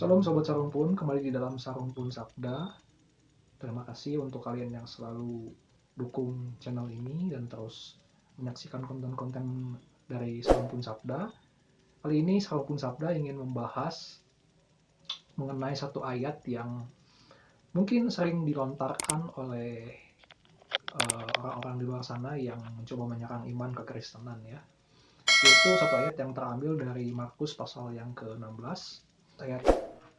Salam Sobat Sarumpun, kembali di dalam Sarumpun Sabda. Terima kasih untuk kalian yang selalu dukung channel ini dan terus menyaksikan konten-konten dari Sarumpun Sabda. Kali ini Sarumpun Sabda ingin membahas mengenai satu ayat yang mungkin sering dilontarkan oleh orang-orang di luar sana yang mencoba menyerang iman kekristenan ya. Yaitu satu ayat yang terambil dari Markus pasal yang ke-16, ayat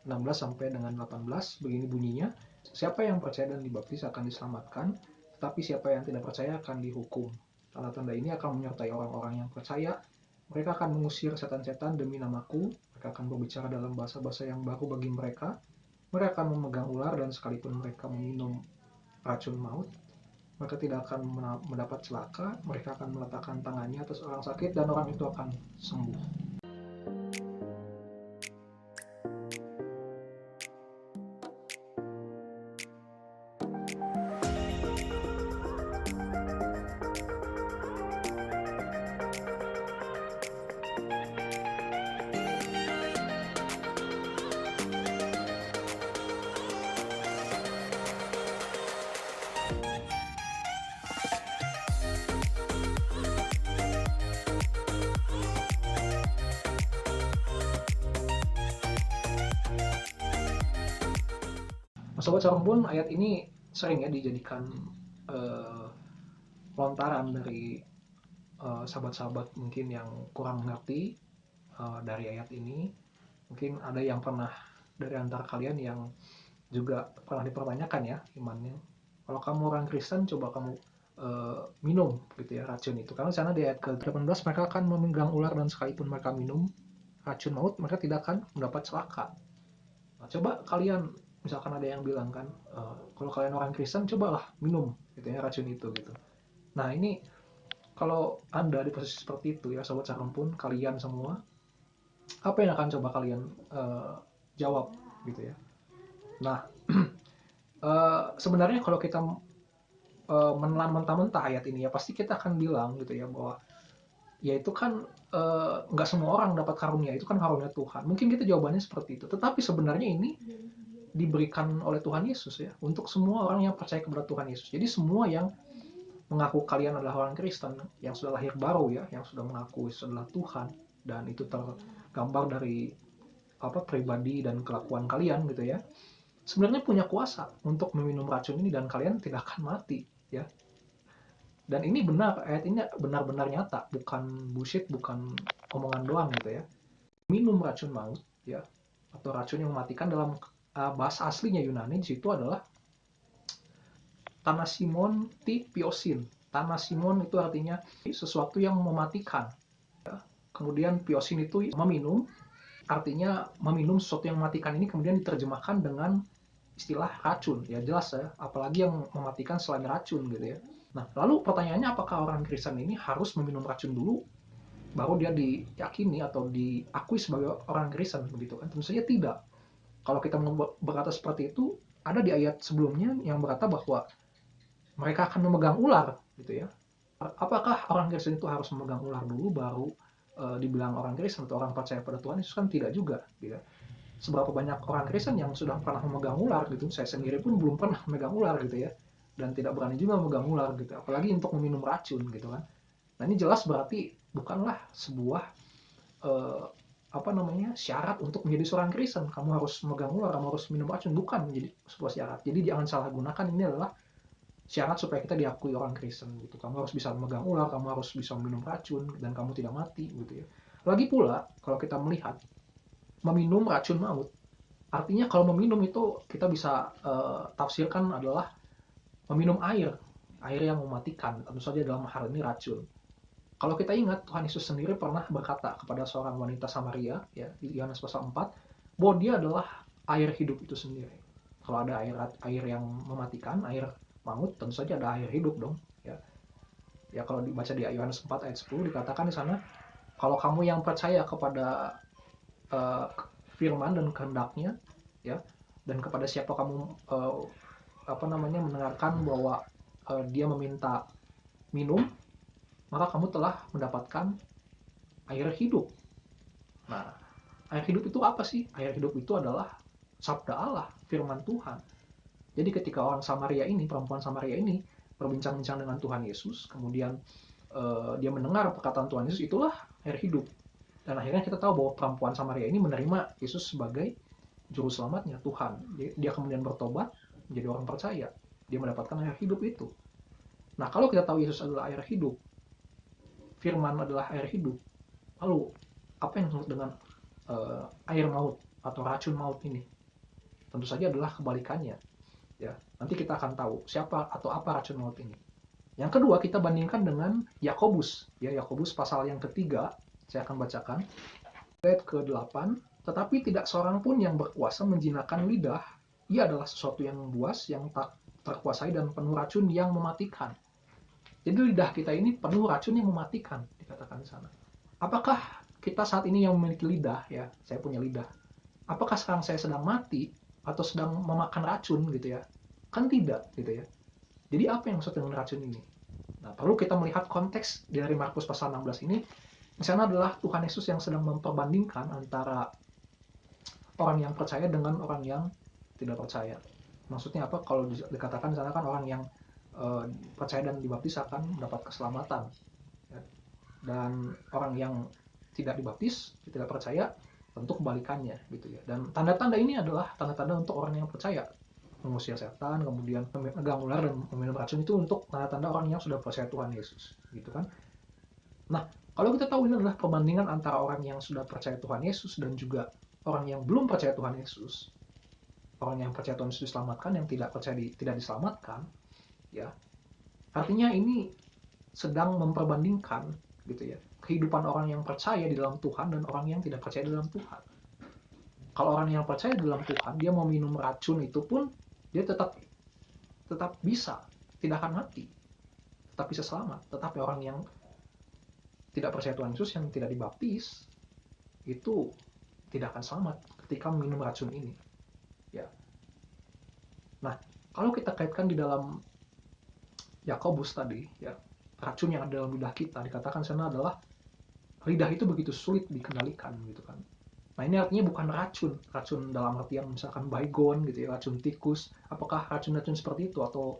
16 sampai dengan 18, begini bunyinya, siapa yang percaya dan dibaptis akan diselamatkan, tetapi siapa yang tidak percaya akan dihukum. Tanda-tanda ini akan menyertai orang-orang yang percaya, mereka akan mengusir setan-setan demi namaku, mereka akan berbicara dalam bahasa-bahasa yang baru bagi mereka akan memegang ular dan sekalipun mereka meminum racun maut, mereka tidak akan mendapat celaka, mereka akan meletakkan tangannya atas orang sakit dan orang itu akan sembuh. Sobat Sarumpun, ayat ini sering ya dijadikan uh, lontaran dari sahabat-sahabat mungkin yang kurang mengerti dari ayat ini. Mungkin ada yang pernah dari antara kalian yang juga pernah dipertanyakan ya imannya. Kalau kamu orang Kristen, coba kamu minum gitu ya racun itu. Karena di sana di ayat ke-18 mereka akan memegang ular dan sekalipun mereka minum racun maut, mereka tidak akan mendapat celaka. Nah, coba kalian misalkan ada yang bilang kan, kalau kalian orang Kristen cobalah minum gitu ya racun itu gitu. Nah ini kalau anda di posisi seperti itu ya sobat Sarumpun, kalian semua, apa yang akan coba kalian jawab gitu ya. Nah sebenarnya kalau kita menelan mentah-mentah ayat ini ya pasti kita akan bilang gitu ya bahwa ya itu kan nggak semua orang dapat karunia, itu kan karunia Tuhan. Mungkin kita jawabannya seperti itu, tetapi sebenarnya ini diberikan oleh Tuhan Yesus ya untuk semua orang yang percaya kepada Tuhan Yesus. Jadi semua yang mengaku kalian adalah orang Kristen, yang sudah lahir baru ya, yang sudah mengaku Yesus adalah Tuhan, dan itu tergambar dari pribadi dan kelakuan kalian gitu ya, sebenarnya punya kuasa untuk meminum racun ini dan kalian tidak akan mati ya. Dan ini benar, ayat ini benar-benar nyata, bukan bullshit, bukan omongan doang gitu ya. Minum racun maut ya, atau racun yang mematikan dalam bahasa aslinya Yunani di situ adalah Thanasimon piosin. Thanasimon itu artinya sesuatu yang mematikan. Kemudian piosin itu meminum, artinya meminum sesuatu yang mematikan ini kemudian diterjemahkan dengan istilah racun. Ya jelas ya, apalagi yang mematikan selain racun gitu ya. Nah, lalu pertanyaannya apakah orang Kristen ini harus meminum racun dulu baru dia diyakini atau diakui sebagai orang Kristen begitu kan? Tentu saja tidak. Kalau kita berkata seperti itu, ada di ayat sebelumnya yang berkata bahwa mereka akan memegang ular gitu ya. Apakah orang Kristen itu harus memegang ular dulu baru dibilang orang Kristen atau orang percaya pada Tuhan Yesus? Kan tidak juga gitu. Seberapa banyak orang Kristen yang sudah pernah memegang ular gitu, saya sendiri pun belum pernah memegang ular gitu ya, dan tidak berani juga memegang ular gitu, apalagi untuk meminum racun gitu kan. Nah ini jelas berarti bukanlah sebuah eh, syarat untuk menjadi seorang Kristen. Kamu harus memegang ular, kamu harus minum racun, bukan menjadi sebuah syarat. Jadi jangan salah gunakan, ini adalah syarat supaya kita diakui orang Kristen gitu. Kamu harus bisa memegang ular, kamu harus bisa minum racun, dan kamu tidak mati gitu ya. Lagi pula kalau kita melihat meminum racun maut, artinya kalau meminum itu kita bisa tafsirkan adalah meminum air yang mematikan, tentu saja dalam hal ini racun. Kalau kita ingat, Tuhan Yesus sendiri pernah berkata kepada seorang wanita Samaria ya di Yohanes pasal 4 bahwa dia adalah air hidup itu sendiri. Kalau ada air yang mematikan, air maut, tentu saja ada air hidup dong ya. Ya kalau dibaca di Yohanes 4 ayat 10 dikatakan di sana, kalau kamu yang percaya kepada uh, firman dan kehendaknya ya, dan kepada siapa kamu mendengarkan bahwa dia meminta minum, maka kamu telah mendapatkan air hidup. Nah, air hidup itu apa sih? Air hidup itu adalah sabda Allah, firman Tuhan. Jadi ketika orang Samaria ini, perempuan Samaria ini berbincang-bincang dengan Tuhan Yesus, kemudian dia mendengar perkataan Tuhan Yesus, itulah air hidup. Dan akhirnya kita tahu bahwa perempuan Samaria ini menerima Yesus sebagai juru selamatnya, Tuhan. Dia kemudian bertobat menjadi orang percaya. Dia mendapatkan air hidup itu. Nah, kalau kita tahu Yesus adalah air hidup, firman adalah air hidup, lalu apa yang disebut dengan air maut atau racun maut ini? Tentu saja adalah kebalikannya. Ya, nanti kita akan tahu siapa atau apa racun maut ini. Yang kedua, kita bandingkan dengan Yakobus. Ya, Yakobus pasal yang ketiga, saya akan bacakan. Ayat ke-8, tetapi tidak seorang pun yang berkuasa menjinakkan lidah. Ia adalah sesuatu yang buas, yang tak terkuasai dan penuh racun yang mematikan. Jadi lidah kita ini penuh racun yang mematikan, dikatakan di sana. Apakah kita saat ini yang memiliki lidah, ya, saya punya lidah. Apakah sekarang saya sedang mati atau sedang memakan racun gitu ya? Kan tidak gitu ya. Jadi apa yang maksud dengan racun ini? Nah, perlu kita melihat konteks dari Markus pasal 16 ini. Di sana adalah Tuhan Yesus yang sedang memperbandingkan antara orang yang percaya dengan orang yang tidak percaya. Maksudnya apa? Kalau dikatakan di sana kan orang yang percaya dan dibaptis akan mendapat keselamatan. Ya. Dan orang yang tidak dibaptis, tidak percaya, tentu kebalikannya gitu ya. Dan tanda-tanda ini adalah tanda-tanda untuk orang yang percaya. Mengusir setan, kemudian memegang ular dan meminum racun, itu untuk tanda-tanda orang yang sudah percaya Tuhan Yesus, gitu kan. Nah, kalau kita tahu ini adalah perbandingan antara orang yang sudah percaya Tuhan Yesus dan juga orang yang belum percaya Tuhan Yesus. Orang yang percaya Tuhan Yesus diselamatkan, yang tidak percaya tidak diselamatkan, ya. Artinya ini sedang memperbandingkan gitu ya, kehidupan orang yang percaya di dalam Tuhan dan orang yang tidak percaya di dalam Tuhan. Kalau orang yang percaya di dalam Tuhan, dia mau minum racun itu pun dia tetap bisa, tidak akan mati, tetap bisa selamat. Tetapi orang yang tidak percaya Tuhan Yesus, yang tidak dibaptis, itu tidak akan selamat ketika minum racun ini. Ya. Nah, kalau kita kaitkan di dalam Yakobus tadi, ya, racun yang ada dalam lidah kita, dikatakan sana adalah lidah itu begitu sulit dikendalikan gitu kan. Nah, ini artinya bukan racun dalam artian misalkan baygon gitu ya, racun tikus. Apakah racun-racun seperti itu atau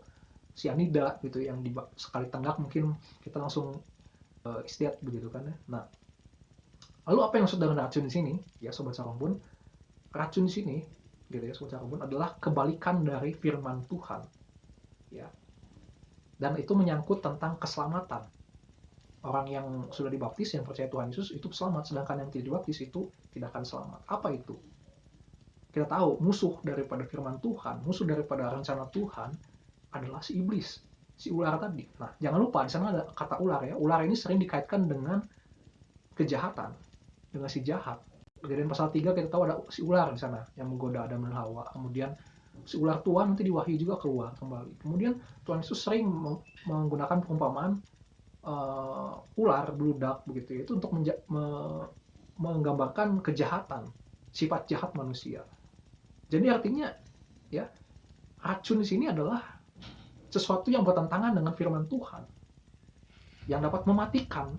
sianida gitu yang sekali tenggak mungkin kita langsung istiad begitu kan ya. Nah, lalu apa yang maksud dengan racun di sini? Ya, sobat Sarombun, racun di sini gitu ya, sobat Sarombun, adalah kebalikan dari firman Tuhan. Ya. Dan itu menyangkut tentang keselamatan. Orang yang sudah dibaptis, yang percaya Tuhan Yesus, itu selamat. Sedangkan yang tidak dibaptis itu tidak akan selamat. Apa itu? Kita tahu musuh daripada firman Tuhan, musuh daripada rencana Tuhan adalah si iblis, si ular tadi. Nah, jangan lupa di sana ada kata ular ya. Ular ini sering dikaitkan dengan kejahatan, dengan si jahat. Kejadian pasal 3 kita tahu ada si ular di sana yang menggoda Adam dan Hawa. Kemudian si ular tua nanti diwahyu juga keluar kembali. Kemudian Tuhan Yesus sering menggunakan perumpamaan ular beludak begitu ya, itu untuk menggambarkan kejahatan, sifat jahat manusia. Jadi artinya ya, racun di sini adalah sesuatu yang bertentangan dengan firman Tuhan yang dapat mematikan.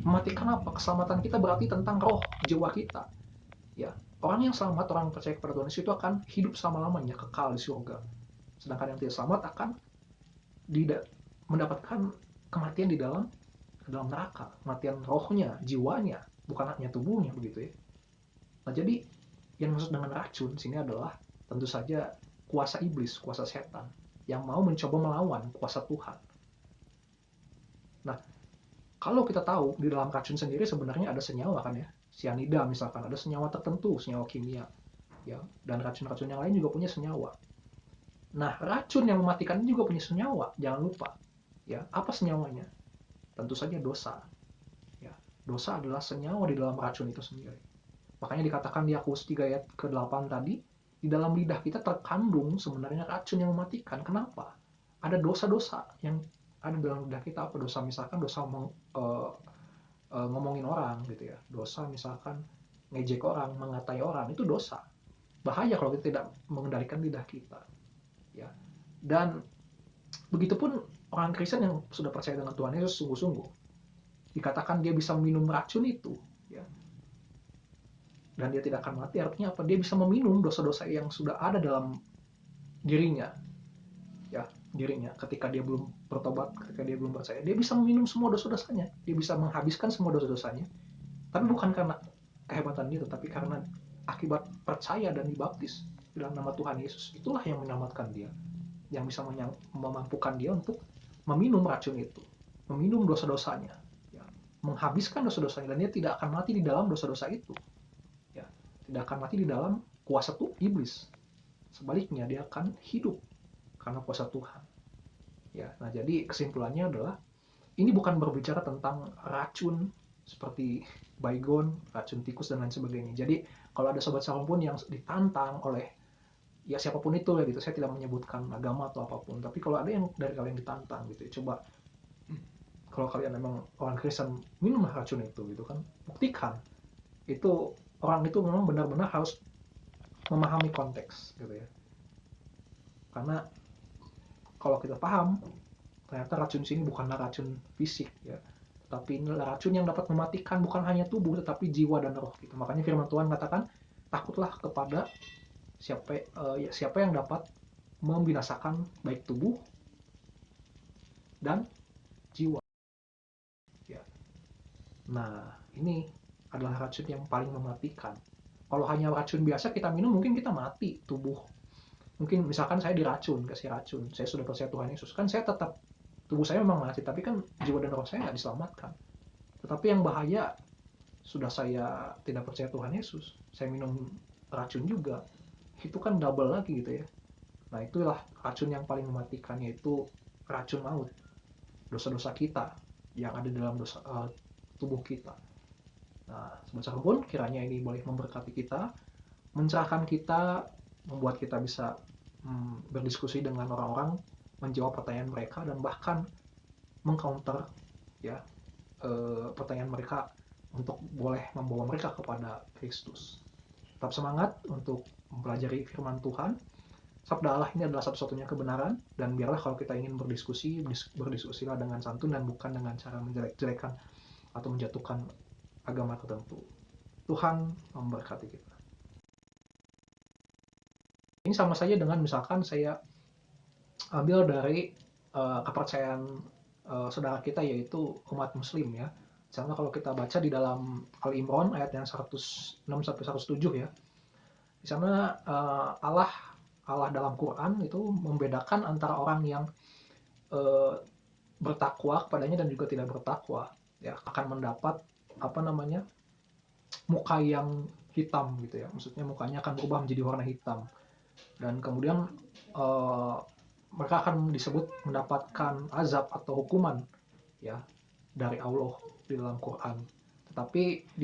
Mematikan apa? Keselamatan kita berarti tentang roh jiwa kita. Ya, orang yang selamat, orang yang percaya kepada Tuhan Yesus itu akan hidup selama-lamanya, kekal di surga. Sedangkan yang tidak selamat akan mendapatkan kematian di dalam neraka, kematian rohnya, jiwanya, bukan hanya tubuhnya begitu ya. Nah, jadi yang maksud dengan racun sini adalah tentu saja kuasa iblis, kuasa setan yang mau mencoba melawan kuasa Tuhan. Nah, kalau kita tahu di dalam racun sendiri sebenarnya ada senyawa kan ya, sianida misalkan, ada senyawa tertentu, senyawa kimia, ya, dan racun-racun yang lain juga punya senyawa. Nah, racun yang mematikan juga punya senyawa, jangan lupa. Ya, apa senyawanya? Tentu saja dosa. Ya, dosa adalah senyawa di dalam racun itu sendiri. Makanya dikatakan di Yakobus 3 ayat ke-8 tadi, di dalam lidah kita terkandung sebenarnya racun yang mematikan. Kenapa? Ada dosa-dosa yang ada dalam lidah kita. Apa dosa? Misalkan dosa ngomongin orang gitu ya. Dosa misalkan ngejek orang, mengatai orang, itu dosa. Bahaya kalau kita tidak mengendalikan lidah kita. Ya. Dan begitupun orang Kristen yang sudah percaya dengan Tuhan Yesus sungguh-sungguh, dikatakan dia bisa minum racun itu, ya. dan dia tidak akan mati, artinya apa? Dia bisa meminum dosa-dosa yang sudah ada dalam dirinya, ya, dirinya. Ketika dia belum bertobat, ketika dia belum percaya, dia bisa meminum semua dosa-dosanya, dia bisa menghabiskan semua dosa-dosanya. Tapi bukan karena kehebatan dia, tetapi karena akibat percaya dan dibaptis dalam nama Tuhan Yesus. Itulah yang menyelamatkan dia, yang bisa memampukan dia untuk meminum racun itu, meminum dosa-dosanya, ya, menghabiskan dosa-dosanya, dan dia tidak akan mati di dalam dosa-dosa itu, ya, tidak akan mati di dalam kuasa tuh iblis. Sebaliknya dia akan hidup karena kuasa Tuhan. Ya, nah jadi kesimpulannya adalah ini bukan berbicara tentang racun seperti baygon, racun tikus dan lain sebagainya. Jadi kalau ada sobat shalom pun yang ditantang oleh ya siapapun itu ya gitu, saya tidak menyebutkan agama atau apapun, tapi kalau ada yang dari kalian ditantang gitu ya, coba kalau kalian memang orang Kristen, minumlah racun itu gitu kan, buktikan itu, orang itu memang benar-benar harus memahami konteks gitu ya, karena kalau kita paham ternyata racun sini bukanlah racun fisik ya, tapi ini racun yang dapat mematikan bukan hanya tubuh tetapi jiwa dan roh gitu. Makanya firman Tuhan katakan, takutlah kepada siapa yang dapat membinasakan baik tubuh dan jiwa ya. Nah, ini adalah racun yang paling mematikan. Kalau hanya racun biasa kita minum, mungkin kita mati tubuh. Mungkin misalkan saya diracun, kasih racun, saya sudah percaya Tuhan Yesus, kan saya tetap, tubuh saya memang mati, tapi kan jiwa dan roh saya nggak diselamatkan. Tetapi yang bahaya, sudah saya tidak percaya Tuhan Yesus, saya minum racun juga, itu kan double lagi gitu ya. Nah itulah racun yang paling mematikan, yaitu racun maut, dosa-dosa kita yang ada dalam tubuh kita. Nah, sebesar pun kiranya ini boleh memberkati kita, mencerahkan kita, membuat kita bisa berdiskusi dengan orang-orang, menjawab pertanyaan mereka, dan bahkan mengcounter ya pertanyaan mereka untuk boleh membawa mereka kepada Kristus. Tetap semangat untuk mempelajari firman Tuhan. Sabda Allah ini adalah satu-satunya kebenaran, dan biarlah kalau kita ingin berdiskusi, berdiskusilah dengan santun dan bukan dengan cara menjelek-jelekan atau menjatuhkan agama tertentu. Tuhan memberkati kita. Ini sama saja dengan misalkan saya ambil dari kepercayaan saudara kita, yaitu umat muslim ya. Misalnya kalau kita baca di dalam Al-Imran ayat yang 106-107 ya. Di sana Allah dalam Quran itu membedakan antara orang yang bertakwa kepadanya dan juga tidak bertakwa, ya, akan mendapat muka yang hitam gitu ya. Maksudnya mukanya akan berubah menjadi warna hitam, dan kemudian mereka akan disebut mendapatkan azab atau hukuman ya dari Allah di dalam Quran. Tetapi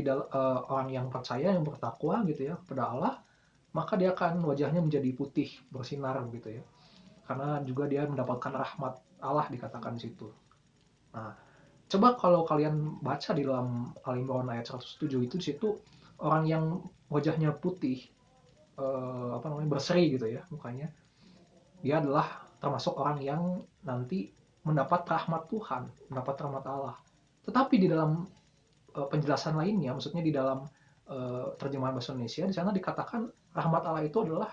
orang yang percaya, yang bertakwa gitu ya kepada Allah, maka dia akan wajahnya menjadi putih bersinar gitu ya, karena juga dia mendapatkan rahmat Allah dikatakan di situ. Nah, coba kalau kalian baca di dalam Al-Imran ayat 107 itu, di situ orang yang wajahnya putih berseri gitu ya mukanya, dia adalah termasuk orang yang nanti mendapat rahmat Tuhan, mendapat rahmat Allah. Tetapi di dalam penjelasan lainnya, maksudnya di dalam terjemahan bahasa Indonesia, di sana dikatakan rahmat Allah itu adalah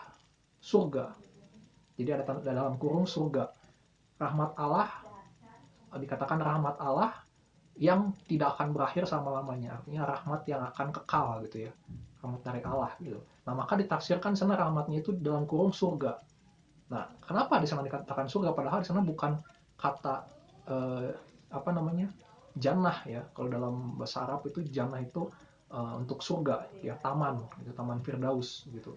surga. Jadi ada dalam kurung surga. Rahmat Allah, dikatakan rahmat Allah yang tidak akan berakhir selama-lamanya. Artinya rahmat yang akan kekal gitu ya. Rahmat dari Allah gitu. Nah, maka ditafsirkan sana rahmatnya itu dalam kurung surga. Nah, kenapa di sana dikatakan surga padahal di sana bukan kata jannah ya. Kalau dalam bahasa Arab itu jannah itu untuk surga ya, taman gitu, taman Firdaus gitu.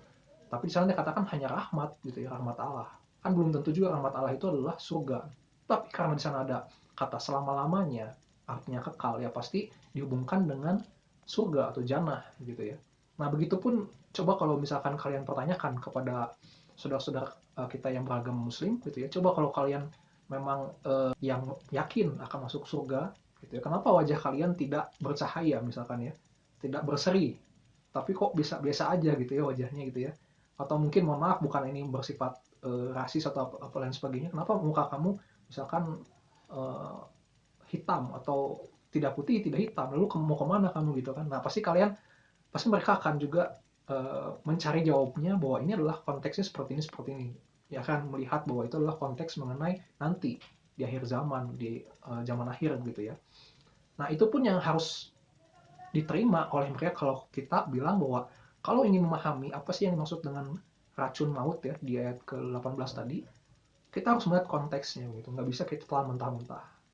Tapi di sana dikatakan hanya rahmat gitu ya, rahmat Allah. Kan belum tentu juga rahmat Allah itu adalah surga. Tapi karena di sana ada kata selama-lamanya, artinya kekal, ya pasti dihubungkan dengan surga atau jannah gitu ya. Nah, begitupun coba kalau misalkan kalian pertanyakan kepada saudara-saudara kita yang beragama muslim gitu ya, coba kalau kalian memang yang yakin akan masuk surga gitu ya, kenapa wajah kalian tidak bercahaya misalkan ya, tidak berseri, tapi kok bisa biasa aja gitu ya wajahnya gitu ya. Atau mungkin mohon maaf, bukan ini bersifat rasis atau apa lain sebagainya, kenapa muka kamu misalkan eh, hitam atau tidak putih tidak hitam, lalu mau kemana kamu gitu kan. Nah pasti kalian pasti mereka akan juga mencari jawabnya bahwa ini adalah konteksnya seperti ini, ya kan, melihat bahwa itu adalah konteks mengenai nanti di akhir zaman, di zaman akhir gitu ya. Nah itu pun yang harus diterima oleh mereka kalau kita bilang bahwa kalau ingin memahami apa sih yang dimaksud dengan racun maut ya di ayat ke-18 tadi, kita harus melihat konteksnya gitu, nggak bisa kita telan mentah-mentah.